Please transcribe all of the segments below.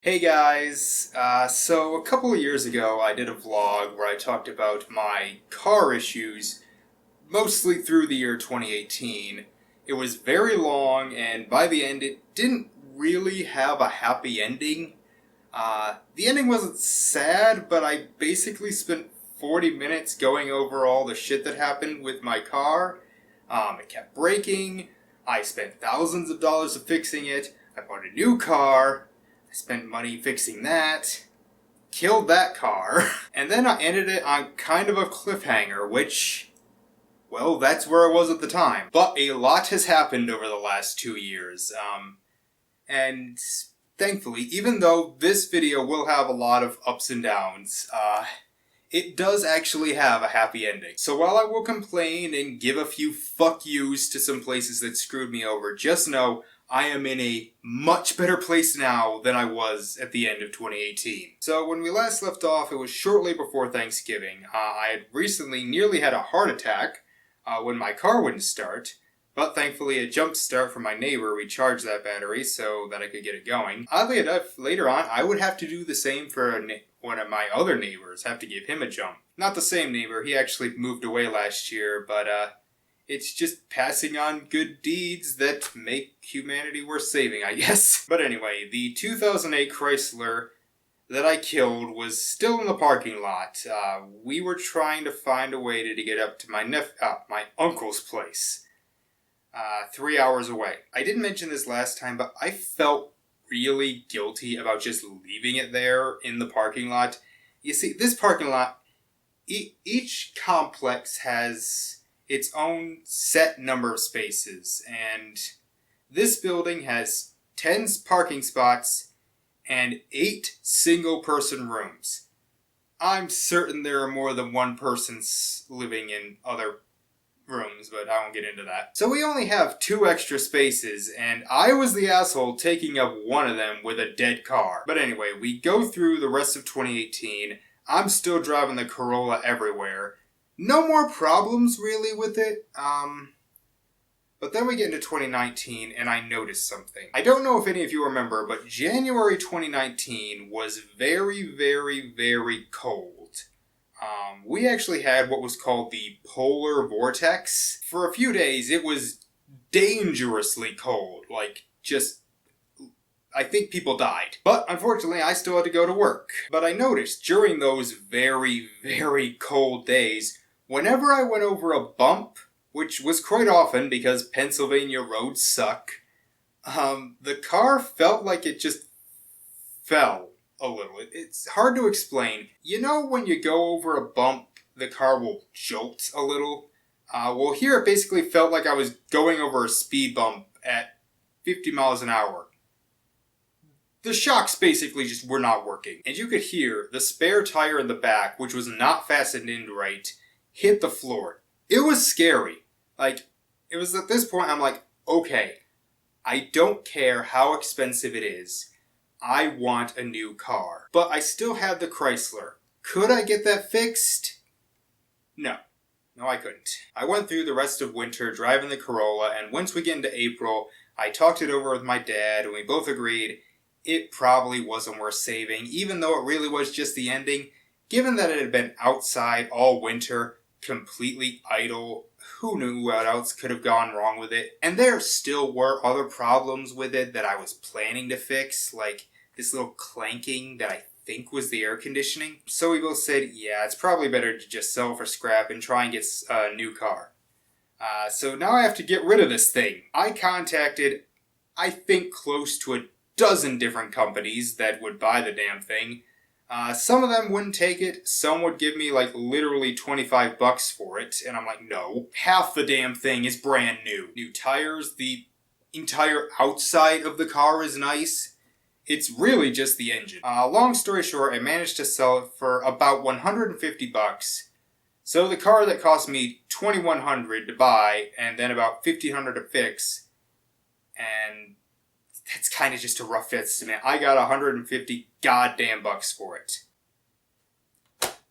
Hey guys, so a couple of years ago I did a vlog where I talked about my car issues, mostly through the year 2018. It was very long, and by the end it didn't really have a happy ending. The ending wasn't sad, but I basically spent 40 minutes going over all the shit that happened with my car. It kept breaking, I spent thousands of dollars of fixing it, I bought a new car, I spent money fixing that, killed that car, and then I ended it on kind of a cliffhanger, which, well, that's where I was at the time. But a lot has happened over the last 2 years, and thankfully, even though this video will have a lot of ups and downs, it does actually have a happy ending. So while I will complain and give a few fuck yous to some places that screwed me over, just know I am in a much better place now than I was at the end of 2018. So when we last left off, it was shortly before Thanksgiving. I had recently nearly had a heart attack when my car wouldn't start, but thankfully a jump start from my neighbor recharged that battery so that I could get it going. Oddly enough, later on I would have to do the same for one of my other neighbors, have to give him a jump. Not the same neighbor, he actually moved away last year, but it's just passing on good deeds that make humanity worth saving, I guess. But anyway, the 2008 Chrysler that I killed was still in the parking lot. We were trying to find a way to get up to my uncle's place, 3 hours away. I didn't mention this last time, but I felt really guilty about just leaving it there in the parking lot. You see, this parking lot, each complex has its own set number of spaces, and this building has 10 parking spots and 8 single-person rooms. I'm certain there are more than one person living in other rooms, but I won't get into that. So we only have 2 extra spaces, and I was the asshole taking up one of them with a dead car. But anyway, we go through the rest of 2018. I'm still driving the Corolla everywhere. No more problems, really, with it. But then we get into 2019, and I noticed something. I don't know if any of you remember, but January 2019 was very, very, very cold. We actually had what was called the polar vortex. For a few days, it was dangerously cold. I think people died. But unfortunately, I still had to go to work. But I noticed during those very, very cold days, whenever I went over a bump, which was quite often because Pennsylvania roads suck, the car felt like it just fell a little. It's hard to explain. You know when you go over a bump, the car will jolt a little? Well, here it basically felt like I was going over a speed bump at 50 miles an hour. The shocks basically just were not working. And you could hear the spare tire in the back, which was not fastened in right, hit the floor. It was scary. It was at this point I'm like, okay, I don't care how expensive it is. I want a new car. But I still had the Chrysler. Could I get that fixed? No. No, I couldn't. I went through the rest of winter driving the Corolla, and once we get into April, I talked it over with my dad, and we both agreed it probably wasn't worth saving, even though it really was just the ending. Given that it had been outside all winter, completely idle, who knew what else could have gone wrong with it? And there still were other problems with it that I was planning to fix, like this little clanking that I think was the air conditioning. So we both said, yeah, it's probably better to just sell for scrap and try and get a new car. So now I have to get rid of this thing. I contacted, I think, close to a dozen different companies that would buy the damn thing. Some of them wouldn't take it. Some would give me literally $25 for it. And I'm like, no. Half the damn thing is brand new. New tires, the entire outside of the car is nice. It's really just the engine. Long story short, I managed to sell it for about $150. So the car that cost me $2,100 to buy and then about $1,500 to fix, and that's kind of just a rough estimate. I got 150 goddamn bucks for it.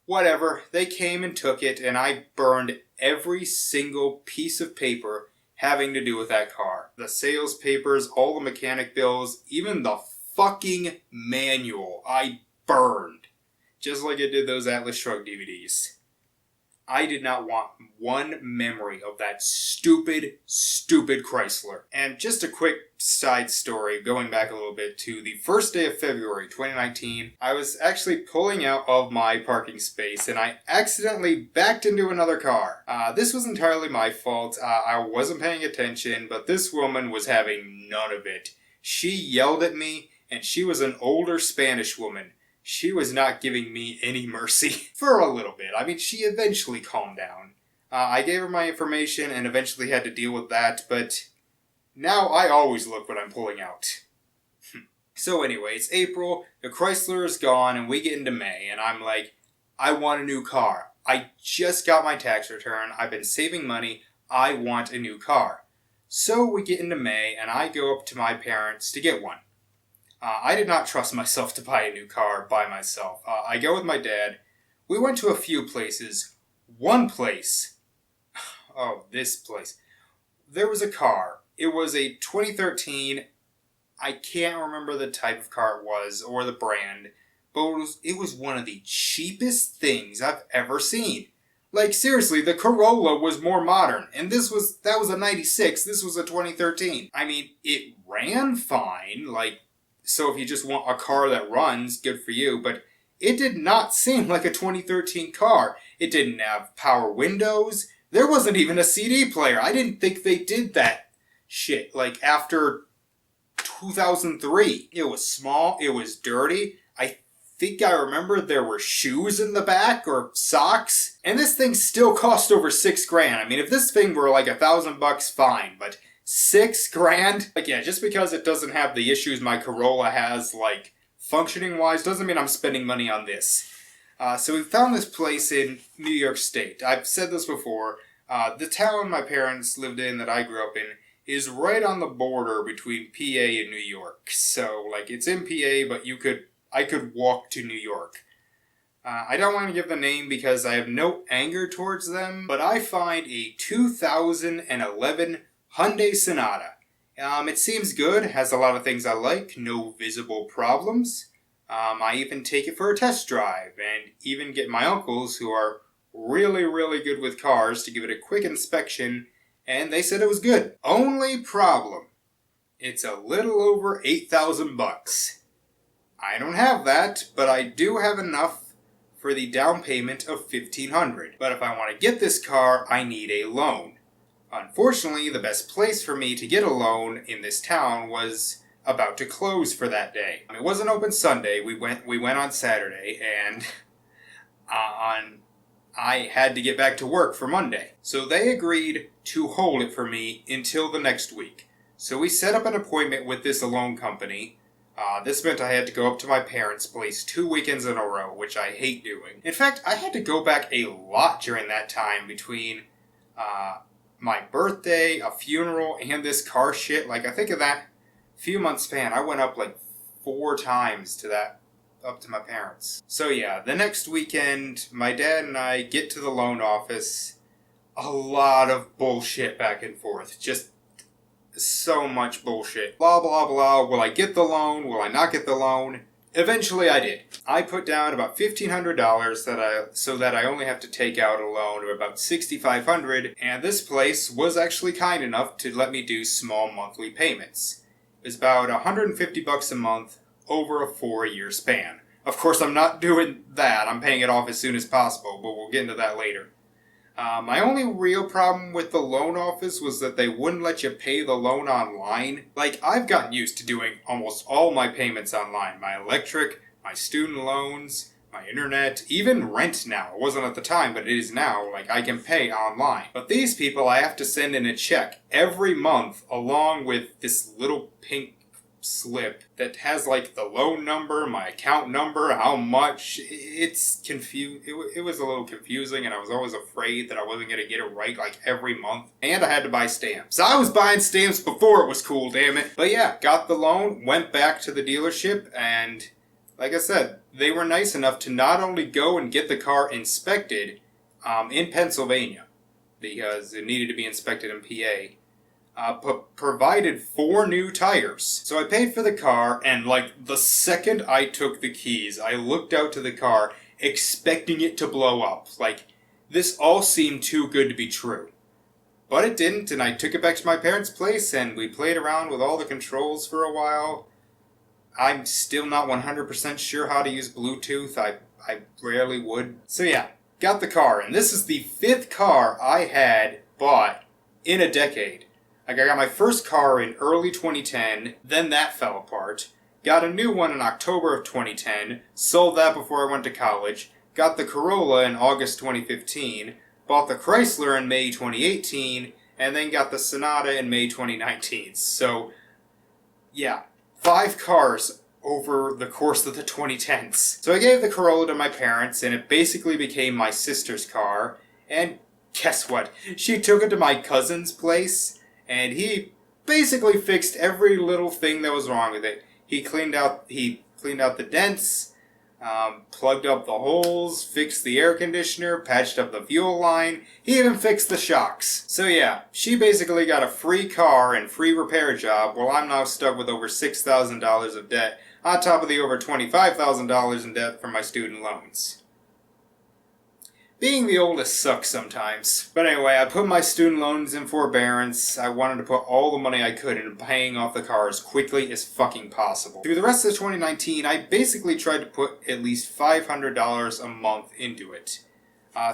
Whatever, they came and took it, and I burned every single piece of paper having to do with that car. The sales papers, all the mechanic bills, even the fucking manual. I burned. Just like I did those Atlas Shrugged DVDs. I did not want one memory of that stupid Chrysler. And just a quick side story, going back a little bit to the first day of February 2019, I was actually pulling out of my parking space and I accidentally backed into another car. This was entirely my fault. I wasn't paying attention, but this woman was having none of it. She yelled at me, and she was an older Spanish woman. She was not giving me any mercy for a little bit. I mean, she eventually calmed down. I gave her my information and eventually had to deal with that, but now I always look when I'm pulling out. So anyway, it's April, the Chrysler is gone, and we get into May, and I'm like, I want a new car. I just got my tax return, I've been saving money, I want a new car. So we get into May, and I go up to my parents to get one. I did not trust myself to buy a new car by myself. I go with my dad. We went to a few places. One place. Oh, this place. There was a car. It was a 2013. I can't remember the type of car it was or the brand. But it was one of the cheapest things I've ever seen. Like, seriously, the Corolla was more modern. And that was a 96. This was a 2013. I mean, it ran fine. So if you just want a car that runs, good for you. But it did not seem like a 2013 car. It didn't have power windows. There wasn't even a CD player. I didn't think they did that shit. After 2003. It was small. It was dirty. I think I remember there were shoes in the back or socks. And this thing still cost over $6,000. I mean, if this thing were like $1,000, fine. But $6,000? Yeah, just because it doesn't have the issues my Corolla has, functioning-wise, doesn't mean I'm spending money on this. So we found this place in New York State. I've said this before. The town my parents lived in that I grew up in is right on the border between PA and New York. So, it's in PA, but I could walk to New York. I don't want to give the name because I have no anger towards them, but I find a 2011 Hyundai Sonata. It seems good, has a lot of things I like, no visible problems. I even take it for a test drive, and even get my uncles, who are really, really good with cars, to give it a quick inspection, and they said it was good. Only problem, it's a little over $8,000. I don't have that, but I do have enough for the down payment of $1,500. But if I want to get this car, I need a loan. Unfortunately, the best place for me to get a loan in this town was about to close for that day. It wasn't open Sunday. We went on Saturday, and I had to get back to work for Monday. So they agreed to hold it for me until the next week. So we set up an appointment with this loan company. This meant I had to go up to my parents' place 2 weekends in a row, which I hate doing. In fact, I had to go back a lot during that time between my birthday, a funeral, and this car shit. I think of that few months span, I went up 4 times up to my parents. So yeah, the next weekend, my dad and I get to the loan office. A lot of bullshit back and forth. Just so much bullshit. Blah, blah, blah. Will I get the loan? Will I not get the loan? Eventually I did. I put down about $1,500 so that I only have to take out a loan of about $6,500, and this place was actually kind enough to let me do small monthly payments. It was about $150 a month over a 4-year span. Of course, I'm not doing that. I'm paying it off as soon as possible, but we'll get into that later. My only real problem with the loan office was that they wouldn't let you pay the loan online. I've gotten used to doing almost all my payments online. My electric, my student loans, my internet, even rent now. It wasn't at the time, but it is now. I can pay online. But these people, I have to send in a check every month along with this little pink slip that has the loan number, my account number, how much. It's it was a little confusing, and I was always afraid that I wasn't going to get it right every month. And I had to buy stamps. I was buying stamps before it was cool, damn it. But yeah, got the loan, went back to the dealership, and like I said, they were nice enough to not only go and get the car inspected in Pennsylvania, because it needed to be inspected in PA. provided 4 new tires. So I paid for the car, and like the second I took the keys, I looked out to the car expecting it to blow up. Like, this all seemed too good to be true. But it didn't, and I took it back to my parents' place, and we played around with all the controls for a while. I'm still not 100% sure how to use Bluetooth. I rarely would. So yeah, got the car, and this is the 5th car I had bought in a decade. Like, I got my first car in early 2010, then that fell apart. Got a new one in October of 2010, sold that before I went to college. Got the Corolla in August 2015, bought the Chrysler in May 2018, and then got the Sonata in May 2019. So, yeah, 5 cars over the course of the 2010s. So I gave the Corolla to my parents, and it basically became my sister's car. And guess what? She took it to my cousin's place, and he basically fixed every little thing that was wrong with it. He cleaned out the dents, plugged up the holes, fixed the air conditioner, patched up the fuel line. He even fixed the shocks. So yeah, she basically got a free car and free repair job, while I'm now stuck with over $6,000 of debt, on top of the over $25,000 in debt from my student loans. Being the oldest sucks sometimes. But anyway, I put my student loans in forbearance. I wanted to put all the money I could into paying off the car as quickly as fucking possible. Through the rest of 2019, I basically tried to put at least $500 a month into it.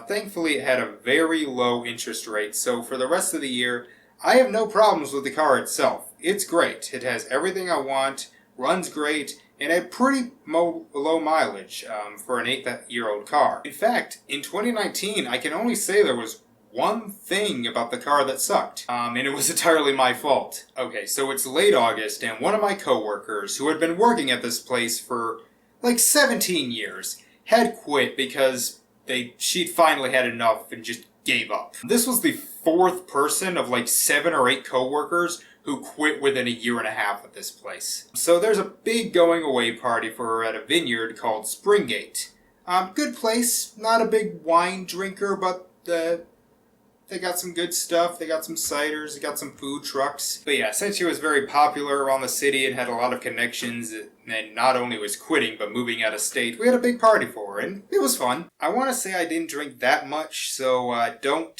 Thankfully, it had a very low interest rate, so for the rest of the year, I have no problems with the car itself. It's great. It has everything I want, runs great, and had pretty low mileage for an 8-year-old car. In fact, in 2019, I can only say there was one thing about the car that sucked, and it was entirely my fault. Okay, so it's late August, and one of my coworkers, who had been working at this place for like 17 years, had quit because she'd finally had enough and just gave up. This was the 4th person of like 7 or 8 coworkers who quit within a year and a half at this place. So there's a big going away party for her at a vineyard called Springgate. Good place, not a big wine drinker, but they got some good stuff. They got some ciders, they got some food trucks. But yeah, since she was very popular around the city and had a lot of connections, and not only was quitting but moving out of state, we had a big party for her, and it was fun. I want to say I didn't drink that much, so don't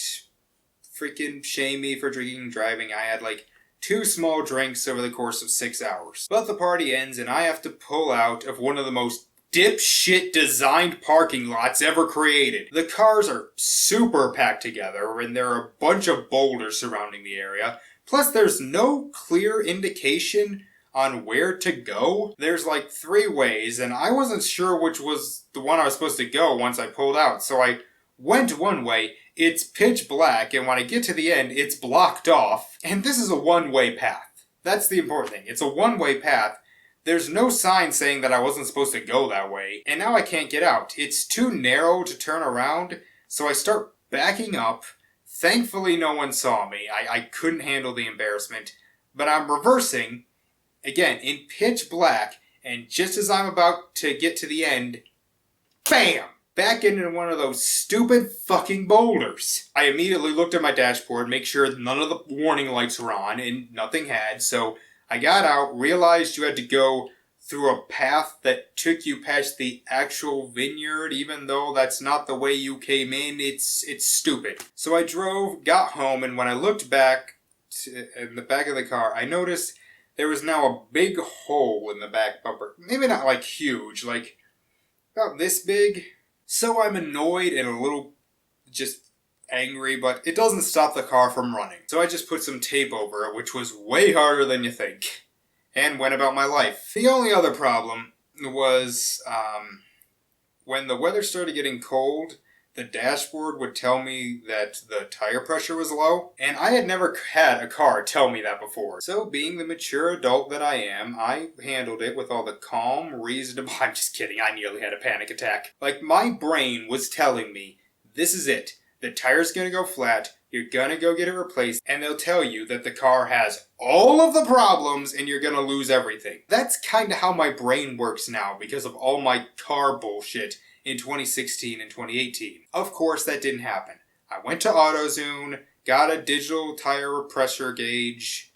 freaking shame me for drinking and driving. I had like 2 small drinks over the course of 6 hours. But the party ends, and I have to pull out of one of the most dipshit designed parking lots ever created. The cars are super packed together, and there are a bunch of boulders surrounding the area. Plus, there's no clear indication on where to go. There's like 3 ways, and I wasn't sure which was the one I was supposed to go once I pulled out. So I went one way. It's pitch black, and when I get to the end, it's blocked off. And this is a one-way path. That's the important thing. It's a one-way path. There's no sign saying that I wasn't supposed to go that way, and now I can't get out. It's too narrow to turn around, so I start backing up. Thankfully, no one saw me. I couldn't handle the embarrassment. But I'm reversing, again, in pitch black, and just as I'm about to get to the end, BAM! Back into one of those stupid fucking boulders. I immediately looked at my dashboard, make sure none of the warning lights were on, and nothing had, so I got out, realized you had to go through a path that took you past the actual vineyard, even though that's not the way you came in. It's stupid. So I drove, got home, and when I looked back in the back of the car, I noticed there was now a big hole in the back bumper. Maybe not like huge, like about this big. So I'm annoyed and a little just angry, but it doesn't stop the car from running. So I just put some tape over it, which was way harder than you think, and went about my life. The only other problem was when the weather started getting cold, the dashboard would tell me that the tire pressure was low, and I had never had a car tell me that before. So being the mature adult that I am, I handled it with all the calm, reasonable... I'm just kidding, I nearly had a panic attack. Like, my brain was telling me, this is it. The tire's gonna go flat, you're gonna go get it replaced, and they'll tell you that the car has all of the problems and you're gonna lose everything. That's kinda how my brain works now because of all my car bullshit in 2016 and 2018. Of course, that didn't happen. I went to AutoZone, got a digital tire pressure gauge,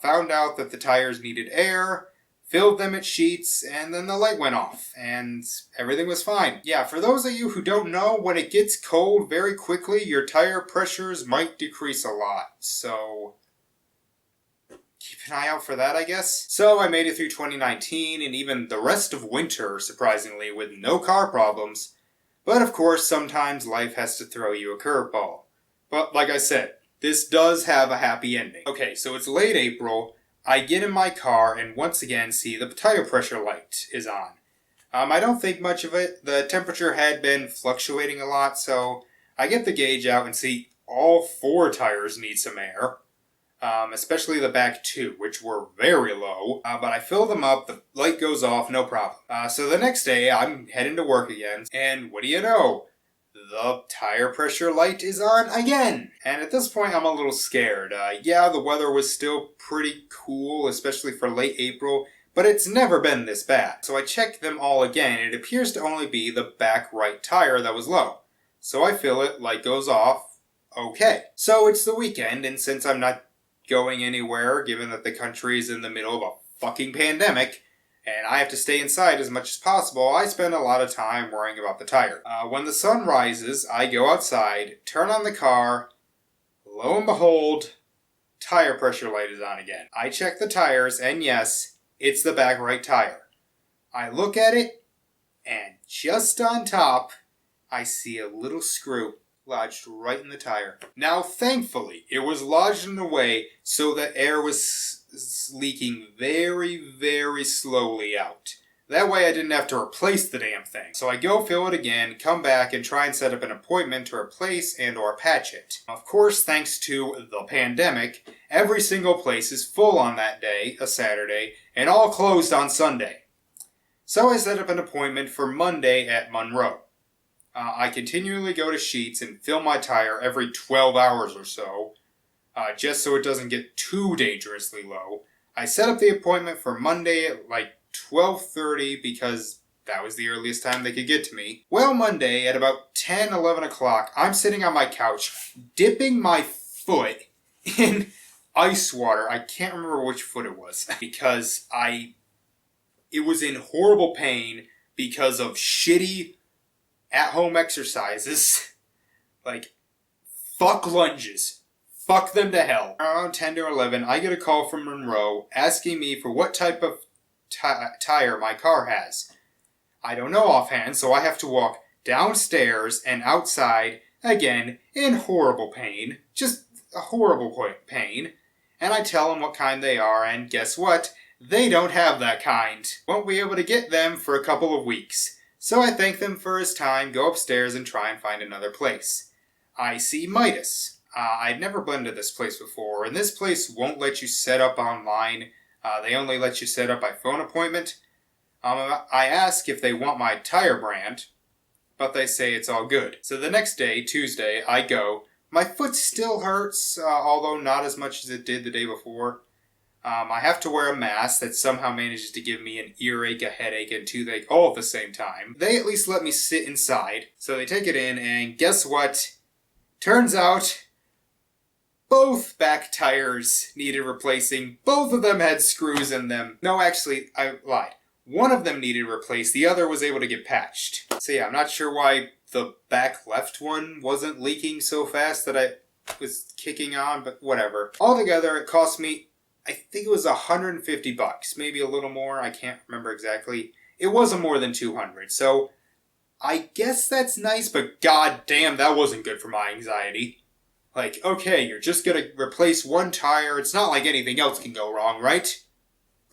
found out that the tires needed air, filled them at sheets, and then the light went off, and everything was fine. Yeah, for those of you who don't know, when it gets cold very quickly, your tire pressures might decrease a lot, so keep an eye out for that, I guess. So I made it through 2019, and even the rest of winter, surprisingly, with no car problems. But of course, sometimes life has to throw you a curveball. But like I said, this does have a happy ending. Okay, so it's late April. I get in my car and once again see the tire pressure light is on. I don't think much of it. The temperature had been fluctuating a lot, so I get the gauge out and see all 4 tires need some air. Especially the back 2, which were very low. But I fill them up, the light goes off, no problem. So the next day, I'm heading to work again, and what do you know? The tire pressure light is on again! And at this point, I'm a little scared. Yeah, the weather was still pretty cool, especially for late April, but it's never been this bad. So I check them all again, and it appears to only be the back right tire that was low. So I fill it, light goes off, okay. So it's the weekend, and since I'm not going anywhere, given that the country is in the middle of a fucking pandemic, and I have to stay inside as much as possible, I spend a lot of time worrying about the tire. When the sun rises, I go outside, turn on the car, lo and behold, tire pressure light is on again. I check the tires, and yes, it's the back right tire. I look at it, and just on top, I see a little screw lodged right in the tire. Now, thankfully, it was lodged in a way so that air was leaking very, very slowly out. That way I didn't have to replace the damn thing. So I go fill it again, come back, and try and set up an appointment to replace and or patch it. Of course, thanks to the pandemic, every single place is full on that day, a Saturday, and all closed on Sunday. So I set up an appointment for Monday at Monroe. I continually go to Sheets and fill my tire every 12 hours or so, just so it doesn't get too dangerously low. I set up the appointment for Monday at like 12:30 because that was the earliest time they could get to me. Well, Monday at about 10, 11 o'clock, I'm sitting on my couch, dipping my foot in ice water. I can't remember which foot it was, because it was in horrible pain because of shitty at-home exercises. Like, fuck lunges. Fuck them to hell. Around 10 to 11, I get a call from Monroe asking me for what type of tire my car has. I don't know offhand, so I have to walk downstairs and outside, again, in horrible pain. Just a horrible pain. And I tell them what kind they are, and guess what? They don't have that kind. Won't be able to get them for a couple of weeks. So I thank them for his time, go upstairs, and try and find another place. I see Midas. I'd never been to this place before, and this place won't let you set up online. They only let you set up by phone appointment. I ask if they want my tire brand, but they say it's all good. So the next day, Tuesday, I go. My foot still hurts, although not as much as it did the day before. I have to wear a mask that somehow manages to give me an earache, a headache, and toothache all at the same time. They at least let me sit inside, so they take it in, and guess what? Turns out, both back tires needed replacing. Both of them had screws in them. No, actually, I lied. One of them needed replaced, the other was able to get patched. So yeah, I'm not sure why the back left one wasn't leaking so fast that I was kicking on, but whatever. Altogether, it cost me, I think it was $150, maybe a little more, I can't remember exactly. It wasn't more than $200, so I guess that's nice, but god damn, that wasn't good for my anxiety. Like, okay, you're just gonna replace one tire, it's not like anything else can go wrong, right?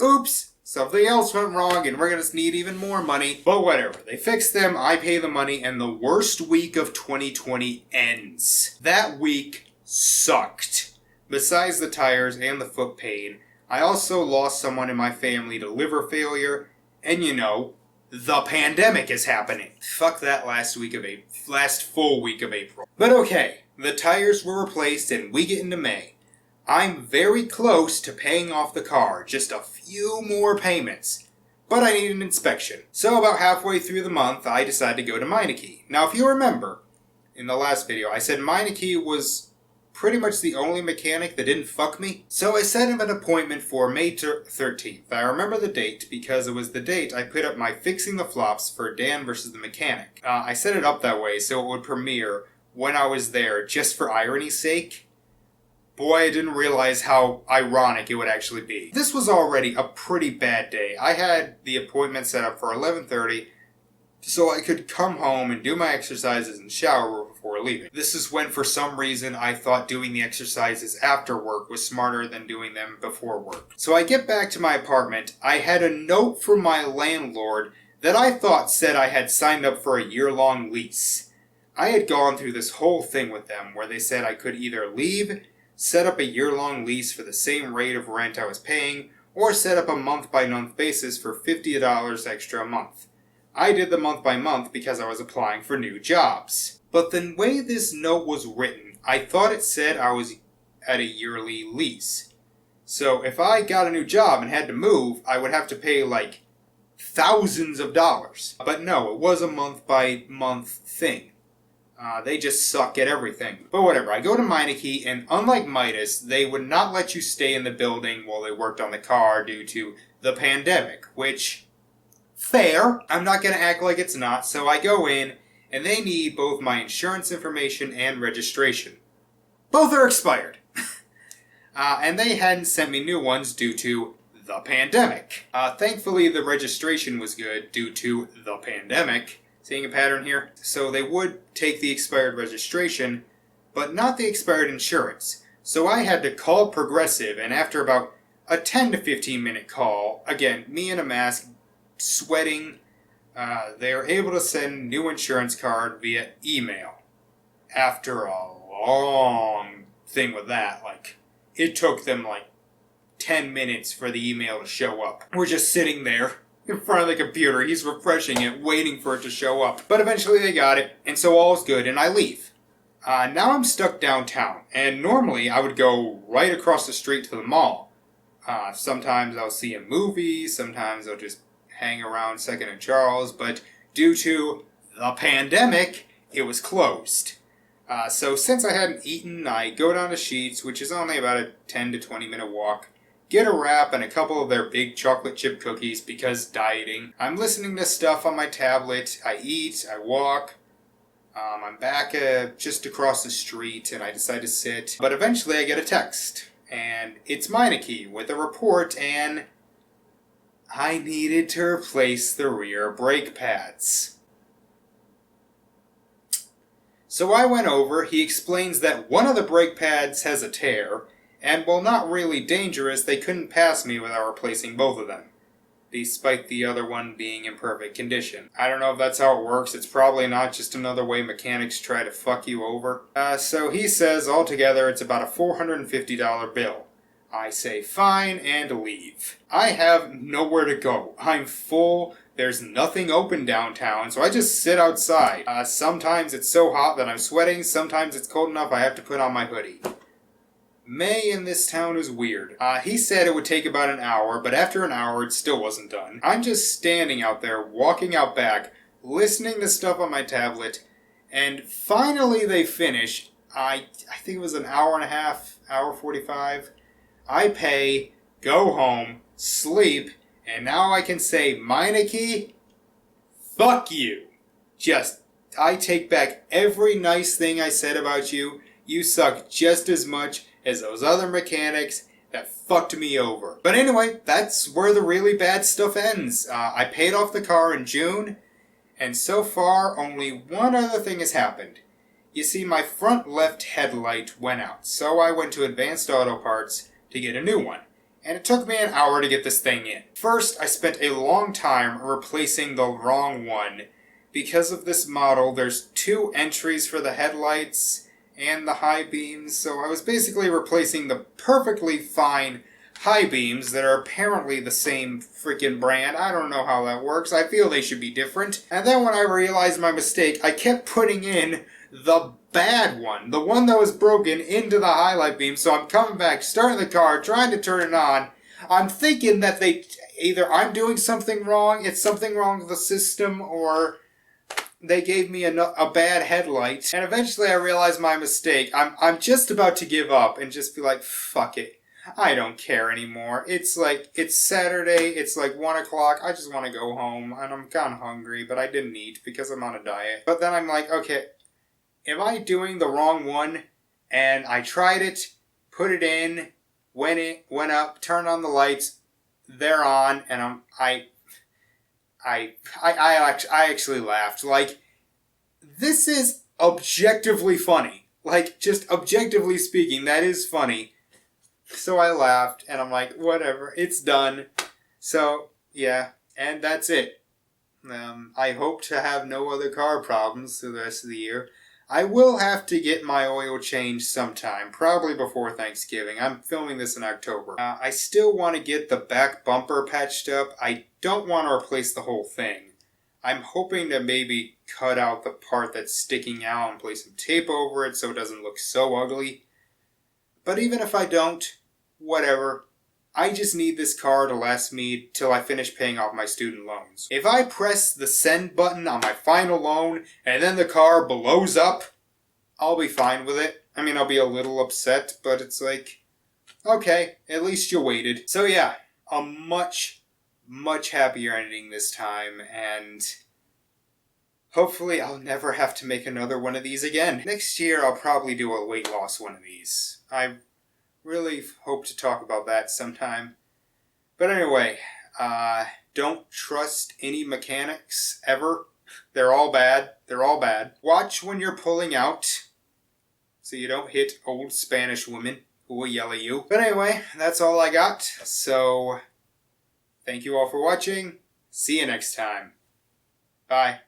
Oops, something else went wrong and we're gonna need even more money. But whatever, they fix them, I pay the money, and the worst week of 2020 ends. That week sucked. Besides the tires and the foot pain, I also lost someone in my family to liver failure, and you know, the pandemic is happening. Fuck that last full week of April. But okay, the tires were replaced and we get into May. I'm very close to paying off the car, just a few more payments. But I need an inspection. So about halfway through the month, I decide to go to Meineke. Now if you remember, in the last video, I said Meineke was pretty much the only mechanic that didn't fuck me. So I set him an appointment for May 13th. I remember the date because it was the date I put up my Fixing the Flops for Dan versus the Mechanic. I set it up that way so it would premiere when I was there, just for irony's sake. Boy, I didn't realize how ironic it would actually be. This was already a pretty bad day. I had the appointment set up for 11:30 so I could come home and do my exercises and shower before leaving. This is when, for some reason, I thought doing the exercises after work was smarter than doing them before work. So I get back to my apartment. I had a note from my landlord that I thought said I had signed up for a year-long lease. I had gone through this whole thing with them where they said I could either leave, set up a year-long lease for the same rate of rent I was paying, or set up a month-by-month basis for $50 extra a month. I did the month-by-month because I was applying for new jobs. But the way this note was written, I thought it said I was at a yearly lease. So if I got a new job and had to move, I would have to pay like thousands of dollars. But no, it was a month-by-month thing. They just suck at everything. But whatever, I go to Meineke, and unlike Midas, they would not let you stay in the building while they worked on the car due to the pandemic, which, fair, I'm not going to act like it's not, so I go in, and they need both my insurance information and registration. Both are expired. And they hadn't sent me new ones due to the pandemic. Thankfully, the registration was good due to the pandemic. Seeing a pattern here? So they would take the expired registration, but not the expired insurance. So I had to call Progressive, and after about a 10 to 15 minute call, again, me in a mask, sweating, they were able to send new insurance card via email. After a long thing with that, it took them 10 minutes for the email to show up. We're just sitting there in front of the computer. He's refreshing it, waiting for it to show up. But eventually they got it, and so all's good, and I leave. Now I'm stuck downtown, and normally I would go right across the street to the mall. Sometimes I'll see a movie, sometimes I'll just hang around 2nd and Charles, but due to the pandemic, it was closed. So since I hadn't eaten, I go down to Sheetz, which is only about a 10 to 20 minute walk, get a wrap and a couple of their big chocolate chip cookies because dieting. I'm listening to stuff on my tablet, I eat, I walk. I'm back just across the street and I decide to sit. But eventually I get a text, and it's Meineke with a report, and I needed to replace the rear brake pads. So I went over. He explains that one of the brake pads has a tear, and while not really dangerous, they couldn't pass me without replacing both of them, despite the other one being in perfect condition. I don't know if that's how it works. It's probably not, just another way mechanics try to fuck you over. So he says altogether it's about a $450 bill. I say fine and leave. I have nowhere to go. I'm full. There's nothing open downtown, so I just sit outside. Sometimes it's so hot that I'm sweating. Sometimes it's cold enough I have to put on my hoodie. May in this town is weird. He said it would take about an hour, but after an hour it still wasn't done. I'm just standing out there, walking out back, listening to stuff on my tablet, and finally they finish. I think it was an hour and a half, hour 45. I pay, go home, sleep, and now I can say, Meineke, fuck you. I take back every nice thing I said about you. You suck just as much as those other mechanics that fucked me over. But anyway, that's where the really bad stuff ends. I paid off the car in June, and so far only one other thing has happened. You see, my front left headlight went out, so I went to Advanced Auto Parts to get a new one. And it took me an hour to get this thing in. First, I spent a long time replacing the wrong one. Because of this model, there's 2 entries for the headlights and the high beams, so I was basically replacing the perfectly fine high beams that are apparently the same freaking brand. I don't know how that works. I feel they should be different. And then when I realized my mistake, I kept putting in the bad one, the one that was broken, into the highlight beam. So I'm coming back, starting the car, trying to turn it on. I'm thinking that either I'm doing something wrong, it's something wrong with the system, or they gave me a bad headlight, and eventually I realized my mistake. I'm just about to give up and just be like, fuck it. I don't care anymore. It's Saturday, it's like 1 o'clock, I just want to go home, and I'm kind of hungry, but I didn't eat because I'm on a diet. But then I'm like, okay, am I doing the wrong one? And I tried it, put it in, went up, turned on the lights, they're on, and I actually laughed. Like, this is objectively funny. Like, just objectively speaking, that is funny. So I laughed, and I'm like, whatever, it's done. So, yeah, and that's it. I hope to have no other car problems through the rest of the year. I will have to get my oil changed sometime, probably before Thanksgiving. I'm filming this in October. I still want to get the back bumper patched up. I don't want to replace the whole thing. I'm hoping to maybe cut out the part that's sticking out and place some tape over it so it doesn't look so ugly. But even if I don't, whatever. I just need this car to last me till I finish paying off my student loans. If I press the send button on my final loan and then the car blows up, I'll be fine with it. I mean, I'll be a little upset, but it's like, okay, at least you waited. So yeah, a much, much happier ending this time, and hopefully I'll never have to make another one of these again. Next year I'll probably do a weight loss one of these. I really hope to talk about that sometime. But anyway, don't trust any mechanics ever. They're all bad. They're all bad. Watch when you're pulling out so you don't hit old Spanish women who will yell at you. But anyway, that's all I got. So, thank you all for watching. See you next time. Bye.